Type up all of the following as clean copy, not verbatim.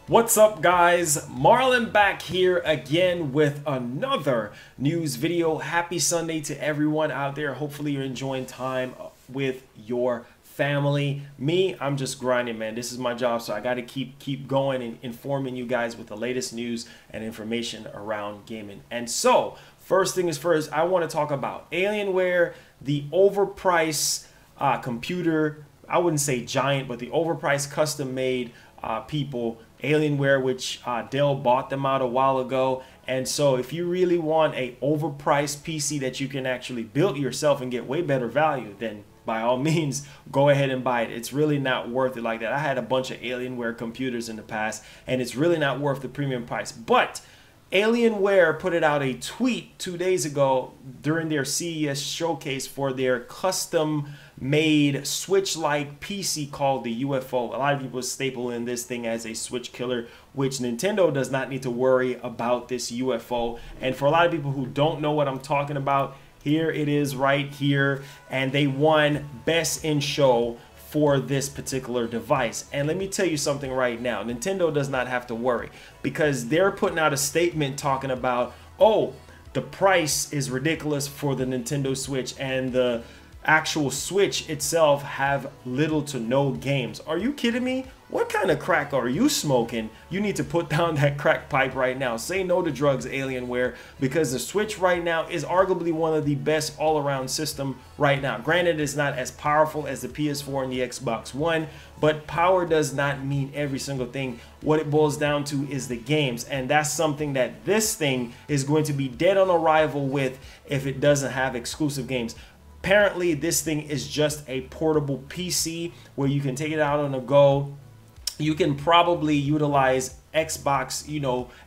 What's up, guys? Marlon back here again with another news video. Happy Sunday to everyone out there. Hopefully you're enjoying time with your family. Me, I'm just grinding, man. This is my job, so I got to keep going and informing you guys with the latest news and information around gaming. And so, first thing is first, I want to talk about Alienware, the overpriced computer. I wouldn't say giant, but the overpriced custom-made people, Alienware, which Dell bought them out a while ago. And so if you really want a overpriced PC that you can actually build yourself and get way better value, then by all means go ahead and buy it. It's really not worth it like that. I had a bunch of Alienware computers in the past, and it's really not worth the premium price. But Alienware put it out a tweet 2 days ago during their CES showcase for their custom-made Switch-like PC called the UFO. A lot of people staple in this thing as a Switch killer, which Nintendo does not need to worry about this UFO. And for a lot of people who don't know what I'm talking about, here it is right here. And they won Best in Show for this particular device. And let me tell you something right now. Nintendo does not have to worry, because they're putting out a statement talking about, oh, the price is ridiculous for the Nintendo Switch, and the actual Switch itself have little to no games. Are you kidding me? What kind of crack are you smoking? You need to put down that crack pipe right now. Say no to drugs, Alienware, because the Switch right now is arguably one of the best all-around system right now. Granted, it's not as powerful as the PS4 and the Xbox One, but power does not mean every single thing. What it boils down to is the games, and that's something that this thing is going to be dead on arrival with if it doesn't have exclusive games. Apparently, this thing is just a portable PC where you can take it out on the go. You can probably utilize Xbox,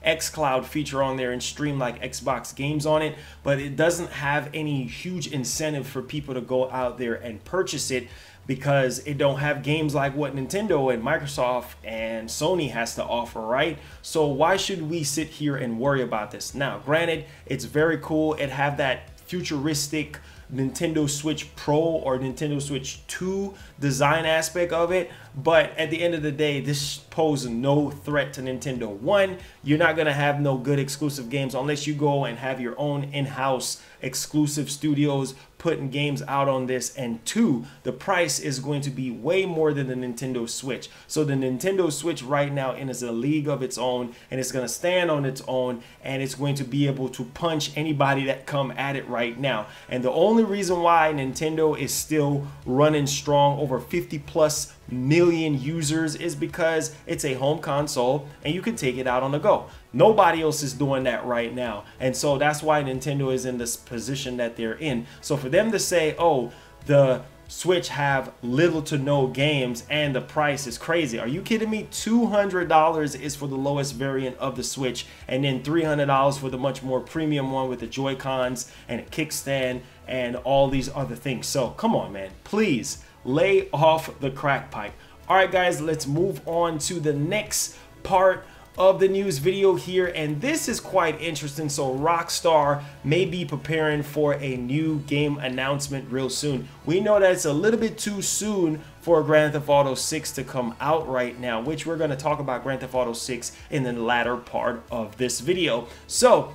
xCloud feature on there and stream like Xbox games on it, but it doesn't have any huge incentive for people to go out there and purchase it, because it don't have games like what Nintendo and Microsoft and Sony has to offer, right? So why should we sit here and worry about this? Now, granted, it's very cool. It have that futuristic Nintendo Switch Pro or Nintendo Switch 2 design aspect of it, but at the end of the day, this poses no threat to Nintendo. One, you're not gonna have no good exclusive games unless you go and have your own in-house exclusive studios putting games out on this. And two, the price is going to be way more than the Nintendo Switch. So the Nintendo Switch right now is a league of its own, and it's going to stand on its own, and it's going to be able to punch anybody that come at it right now. And the only reason why Nintendo is still running strong, over 50+ million users, is because it's a home console and you can take it out on the go. Nobody else is doing that right now, and so that's why Nintendo is in this position that they're in. So for them to say, oh, the Switch have little to no games and the price is crazy. Are you kidding me? $200 is for the lowest variant of the Switch, and then $300 for the much more premium one with the Joy-Cons and a kickstand and all these other things. So come on, man, please lay off the crack pipe. All right, guys, let's move on to the next part of the news video here, and this is quite interesting. So Rockstar may be preparing for a new game announcement real soon. We know that it's a little bit too soon for Grand Theft Auto 6 to come out right now, which we're going to talk about Grand Theft Auto 6 in the latter part of this video. So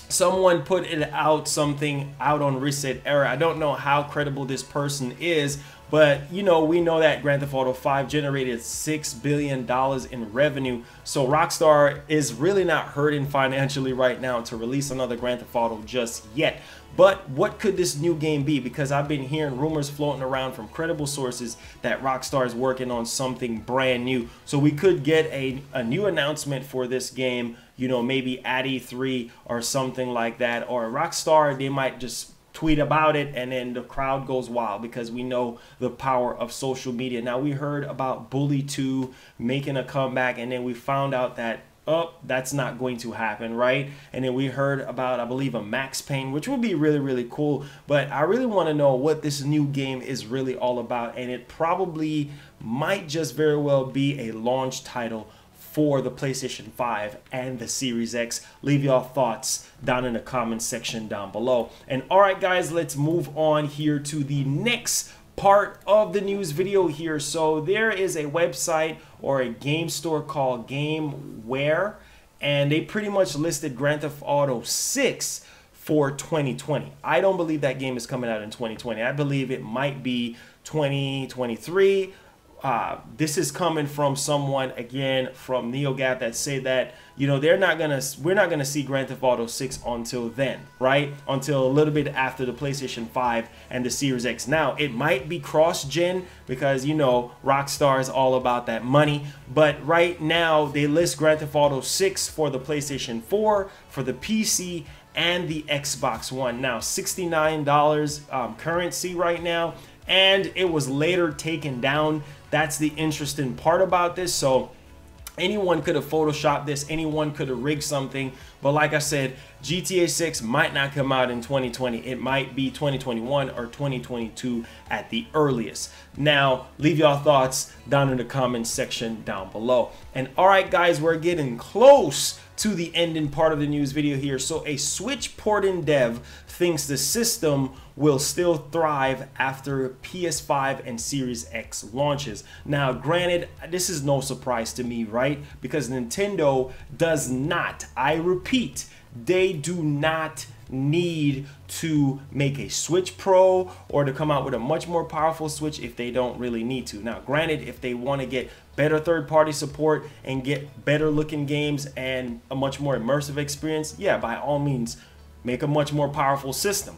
someone put it out, something out on Reset Era. I don't know how credible this person is, but we know that Grand Theft Auto 5 generated $6 billion in revenue. So Rockstar is really not hurting financially right now to release another Grand Theft Auto just yet. But what could this new game be? Because I've been hearing rumors floating around from credible sources that Rockstar is working on something brand new. So we could get a new announcement for this game, maybe at E3 or something like that. Or Rockstar, they might just tweet about it and then the crowd goes wild, because we know the power of social media. Now, we heard about Bully 2 making a comeback, and then we found out that, oh, that's not going to happen, right? And then we heard about, I believe, a Max Payne, which would be really, really cool. But I really want to know what this new game is really all about, and it probably might just very well be a launch title for the PlayStation 5 and the Series X. Leave your thoughts down in the comment section down below. And all right, guys, let's move on here to the next part of the news video here. So there is a website or a game store called Gameware, and they pretty much listed Grand Theft Auto 6 for 2020. I don't believe that game is coming out in 2020. I believe it might be 2023. This is coming from someone, again, from NeoGAF, that say that, you know, we're not gonna see Grand Theft Auto 6 until then, right? Until a little bit after the PlayStation 5 and the Series X. Now, it might be cross-gen because, you know, Rockstar is all about that money. But right now, they list Grand Theft Auto 6 for the PlayStation 4, for the PC, and the Xbox One. Now, $69 currency right now, and it was later taken down. That's the interesting part about this. So anyone could have photoshopped this, anyone could have rigged something, but like I said, GTA 6 might not come out in 2020. It might be 2021 or 2022 at the earliest. Now, leave your thoughts down in the comments section down below. And all right, guys, we're getting close to the ending part of the news video here. So a Switch porting dev thinks the system will still thrive after PS5 and Series X launches. Now, granted, this is no surprise to me, right? Because Nintendo does not, I repeat, they do not need to make a Switch Pro or to come out with a much more powerful Switch if they don't really need to. Now, granted, if they want to get better third-party support and get better looking games and a much more immersive experience, yeah, by all means, make a much more powerful system.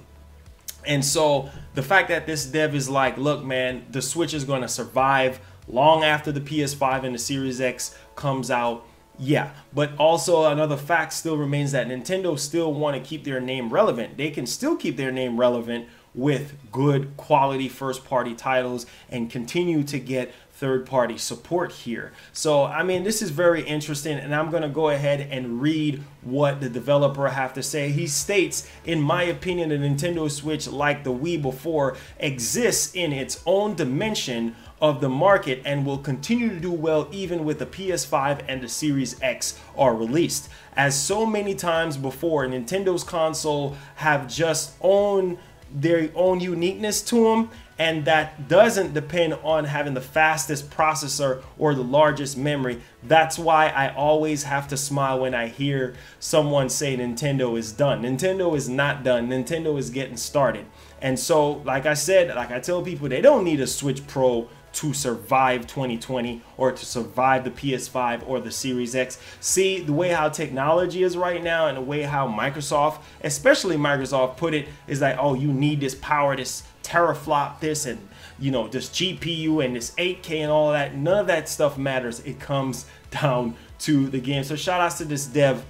And so the fact that this dev is like, look, man, the Switch is going to survive long after the PS5 and the Series X comes out. Yeah, but also another fact still remains that Nintendo still want to keep their name relevant. They can still keep their name relevant with good quality first-party titles and continue to get third-party support here. So, I mean, this is very interesting, and I'm going to go ahead and read what the developer have to say. He states, in my opinion, the Nintendo Switch, like the Wii before, exists in its own dimension of the market and will continue to do well even with the PS5 and the Series X are released. As so many times before, Nintendo's console have just their own uniqueness to them, and that doesn't depend on having the fastest processor or the largest memory. That's why I always have to smile when I hear someone say Nintendo is done. Nintendo is not done. Nintendo is getting started. And so, like I said, like I tell people, they don't need a Switch Pro to survive 2020 or to survive the PS5 or the Series X. See, the way how technology is right now and the way how Microsoft, especially Microsoft, put it is like, oh, you need this power, this teraflop, this, and you know, this GPU and this 8K and all that. None of that stuff matters. It comes down to the game. So shout outs to this dev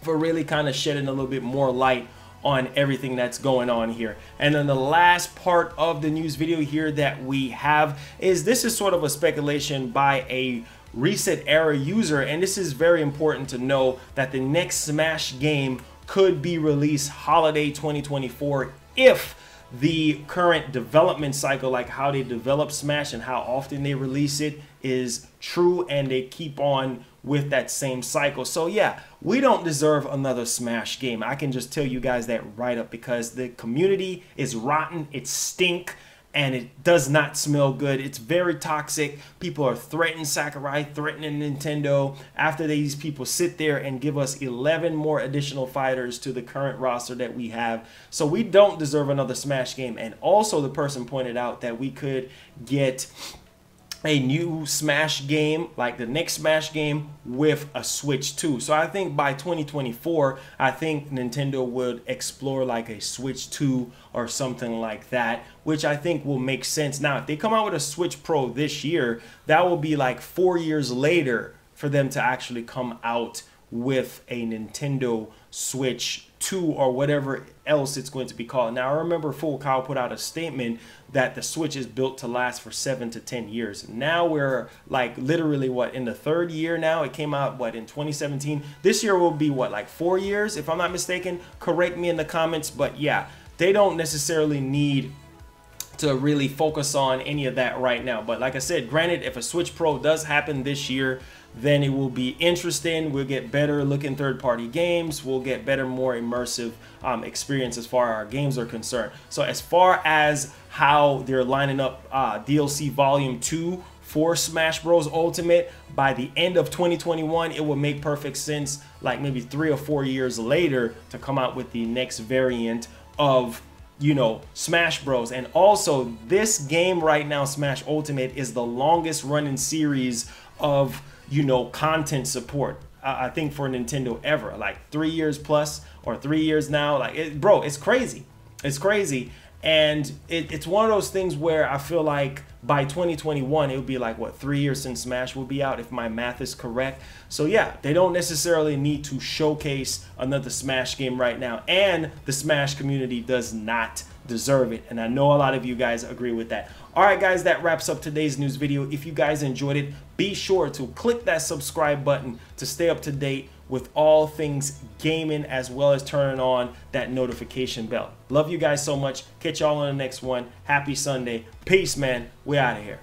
for really kind of shedding a little bit more light on everything that's going on here. And then the last part of the news video here that we have is, this is sort of a speculation by a Reset Era user, and this is very important to know that the next Smash game could be released holiday 2024 if the current development cycle, like how they develop Smash and how often they release it, is true, and they keep on with that same cycle. So yeah, we don't deserve another Smash game. I can just tell you guys that right up, because the community is rotten, it stink, and it does not smell good. It's very toxic. People are threatening Sakurai, threatening Nintendo, after these people sit there and give us 11 more additional fighters to the current roster that we have. So we don't deserve another Smash game. And also, the person pointed out that we could get a new Smash game, like the next Smash game, with a Switch 2. So I think by 2024, I think Nintendo would explore like a Switch 2 or something like that, which I think will make sense. Now, if they come out with a Switch Pro this year, that will be like 4 years later for them to actually come out with a Nintendo Switch 2 or whatever else it's going to be called. Now, I remember Full Cow put out a statement that the Switch is built to last for 7 to 10 years. Now we're like literally what, in the third year now? It came out what, in 2017? This year will be what, like 4 years if I'm not mistaken? Correct me in the comments, but yeah, they don't necessarily need to really focus on any of that right now. But like I said, granted, if a Switch Pro does happen this year, then it will be interesting. We'll get better looking third-party games. We'll get better, more immersive experience as far as our games are concerned. So as far as how they're lining up DLC Volume 2 for Smash Bros. Ultimate by the end of 2021. It would make perfect sense, like maybe 3 or 4 years later, to come out with the next variant of, you know, Smash Bros. And also, this game right now, Smash Ultimate, is the longest running series of, you know, content support, I think, for Nintendo ever. Like 3 years plus, or 3 years now. Like, bro, it's crazy. It's crazy. And it's one of those things where I feel like by 2021, it would be like, what, 3 years since Smash will be out, if my math is correct. So yeah, they don't necessarily need to showcase another Smash game right now. And the Smash community does not deserve it. And I know a lot of you guys agree with that. All right, guys, that wraps up today's news video. If you guys enjoyed it, be sure to click that subscribe button to stay up to date with all things gaming, as well as turning on that notification bell. Love you guys so much. Catch y'all on the next one. Happy Sunday. Peace, man. We out of here.